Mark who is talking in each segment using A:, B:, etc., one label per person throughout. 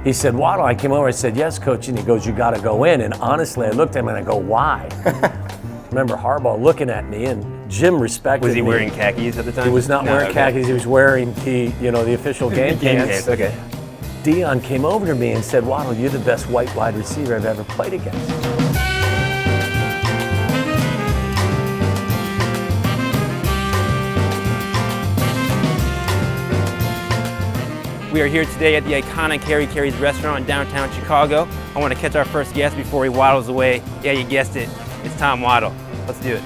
A: he said, Waddle, I came over, I said, yes, coach, and he goes, you gotta go in. And honestly, I looked at him and I go, why? I remember Harbaugh looking at me, and Jim respected me.
B: Was he wearing khakis at the time?
A: He was not wearing khakis, he was wearing the official game pants.
B: Okay.
A: Deion came over to me and said, Waddle, you're the best white wide receiver I've ever played against.
B: We are here today at the iconic Harry Caray's restaurant in downtown Chicago. I want to catch our first guest before he waddles away. Yeah, you guessed it. It's Tom Waddle. Let's do it.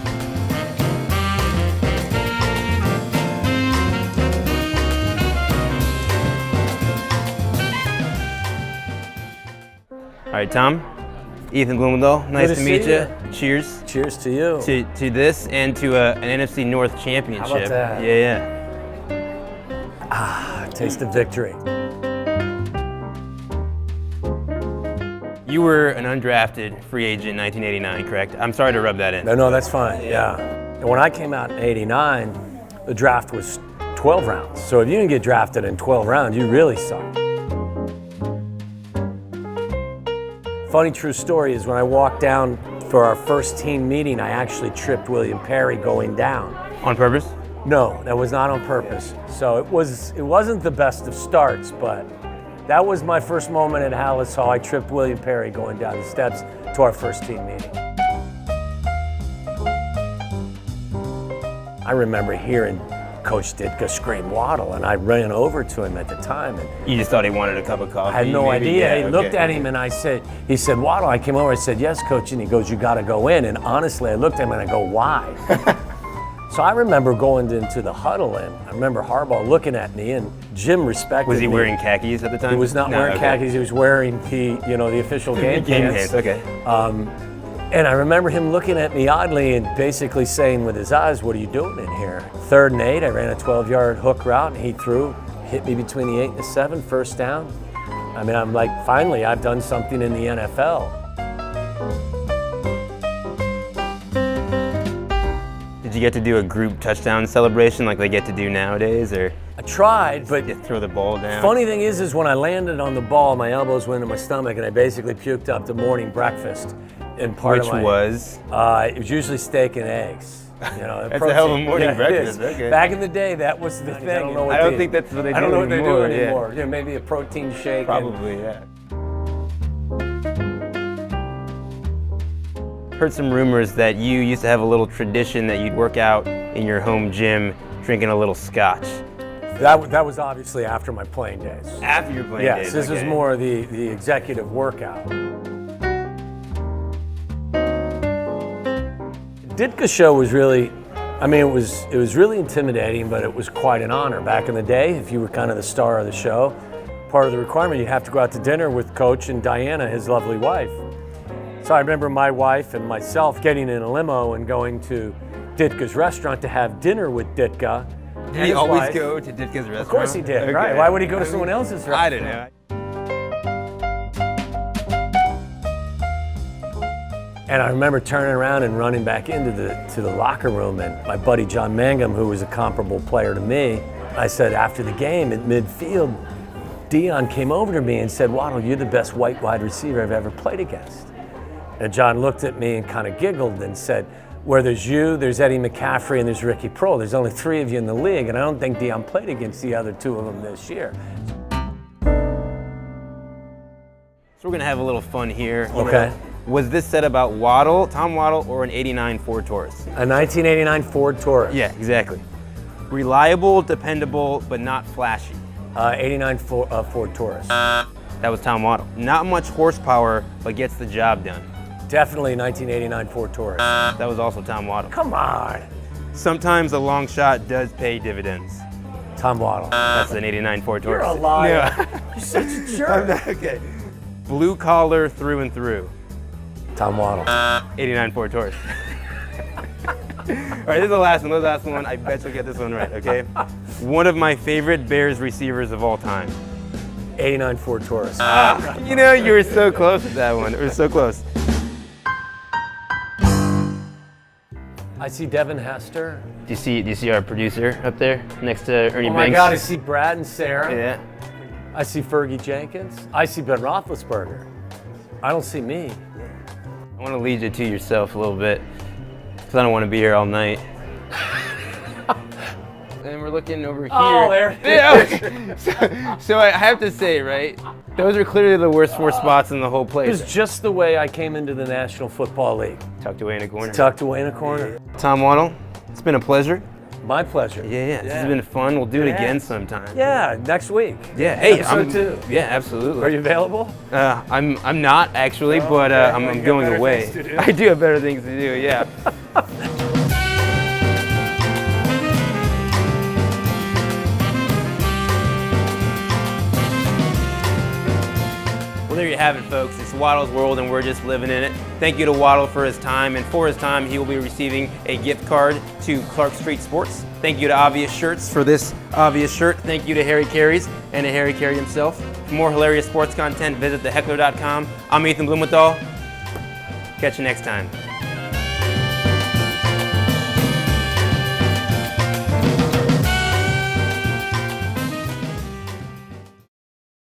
B: All right, Tom. Ethan Blumenthal, nice to meet you. Cheers.
A: Cheers to you.
B: To this and to an NFC North championship.
A: How about that?
B: Yeah.
A: Taste of victory.
B: You were an undrafted free agent in 1989, correct? I'm sorry to rub that in.
A: No, that's fine, yeah. And when I came out in '89, the draft was 12 rounds. So if you didn't get drafted in 12 rounds, you really sucked. Funny true story is when I walked down for our first team meeting, I actually tripped William Perry going down.
B: On purpose?
A: No, that was not on purpose. So it wasn't the best of starts, but that was my first moment at Hallis Hall. I tripped William Perry going down the steps to our first team meeting. I remember hearing Coach Ditka scream Waddle, and I ran over to him at the time. And
B: you just thought he wanted a cup of coffee?
A: I had no idea.
B: Yeah,
A: he looked at him and he said, Waddle, I came over, I said, yes, coach, and he goes, you gotta go in. And honestly, I looked at him and I go, why? So I remember going into the huddle, and I remember Harbaugh looking at me, and Jim respected me.
B: Was he wearing khakis at the time?
A: He was not wearing khakis. He was wearing the official game pants.
B: Okay.
A: And I remember him looking at me oddly and basically saying with his eyes, what are you doing in here? 3rd and 8, I ran a 12-yard hook route, and he hit me between the 8 and the 7, first down. I mean, I'm like, finally, I've done something in the NFL.
B: Did you get to do a group touchdown celebration like they get to do nowadays, or?
A: I tried, but
B: you throw the ball down.
A: Funny thing is when I landed on the ball, my elbows went into my stomach, and I basically puked up the morning breakfast. And
B: Which was?
A: It was usually steak and eggs.
B: That's a hell of a morning breakfast. Okay.
A: Back in the day, that was the thing.
B: I don't think that's what they do anymore.
A: I don't know what they do anymore. Yeah, maybe a protein shake.
B: Probably, yeah. Heard some rumors that you used to have a little tradition that you'd work out in your home gym drinking a little scotch.
A: That was obviously after my playing days.
B: After your playing days?
A: Yes, this was more the executive workout. Ditka's show was really, it was really intimidating, but it was quite an honor. Back in the day, if you were kind of the star of the show, part of the requirement, you have to go out to dinner with Coach and Diana, his lovely wife. So I remember my wife and myself getting in a limo and going to Ditka's restaurant to have dinner with Ditka.
B: Did he always go to Ditka's restaurant?
A: Of course he did, okay. Right? Why would he go to someone else's restaurant?
B: I don't know.
A: And I remember turning around and running back into the locker room, and my buddy John Mangum, who was a comparable player to me, I said after the game at midfield, Deion came over to me and said, Waddle, you're the best white wide receiver I've ever played against. And John looked at me and kind of giggled and said, where there's you, there's Eddie McCaffrey, and there's Ricky Proehl. There's only 3 of you in the league, and I don't think Deion played against the other 2 of them this year.
B: So we're gonna have a little fun here.
A: Okay.
B: Was this said about Waddle, Tom Waddle, or an '89 Ford Taurus?
A: A 1989 Ford Taurus.
B: Yeah, exactly. Reliable, dependable, but not flashy.
A: 89 Ford Taurus.
B: That was Tom Waddle. Not much horsepower, but gets the job done.
A: Definitely 1989 Ford Taurus.
B: That was also Tom Waddle.
A: Come on.
B: Sometimes a long shot does pay dividends.
A: Tom Waddle.
B: That's an '89 Ford Taurus.
A: You're a liar.
B: Yeah.
A: You're such a jerk.
B: Okay. Blue collar through and through.
A: Tom Waddle.
B: '89 Ford Taurus. All right, this is the last one. This is the last one. I bet you'll get this one right, okay? One of my favorite Bears receivers of all time.
A: '89 Ford Taurus.
B: You were so close with that one. It was so close.
A: I see Devin Hester.
B: Do you see our producer up there next to Ernie Banks?
A: Oh my God, I see Brad and Sarah.
B: Yeah.
A: I see Fergie Jenkins. I see Ben Roethlisberger. I don't see me.
B: I want to lead you to yourself a little bit, because I don't want to be here all night. And we're looking over here.
A: Oh, there.
B: Yeah. So I have to say, right, those are clearly the worst 4 spots in the whole
A: It
B: place.
A: was just the way I came into the National Football League.
B: Tucked away in a corner.
A: Tucked away in a corner.
B: Tom Waddle, it's been a pleasure.
A: My pleasure.
B: Yeah. This has been fun. We'll do it again sometime.
A: Yeah, next week.
B: Yeah. Hey,
A: Episode 2.
B: Yeah, absolutely.
A: Are you available?
B: I'm not actually, but
A: okay.
B: I'm
A: You got
B: going
A: better
B: away.
A: things to do.
B: I do have better things to do. Yeah. Well, there you have it, folks. It's Waddle's world, and we're just living in it. Thank you to Waddle for his time, and for his time, he will be receiving a gift card to Clark Street Sports. Thank you to Obvious Shirts for this Obvious shirt. Thank you to Harry Caray's and to Harry Caray himself. For more hilarious sports content, visit theheckler.com. I'm Ethan Blumenthal. Catch you next time.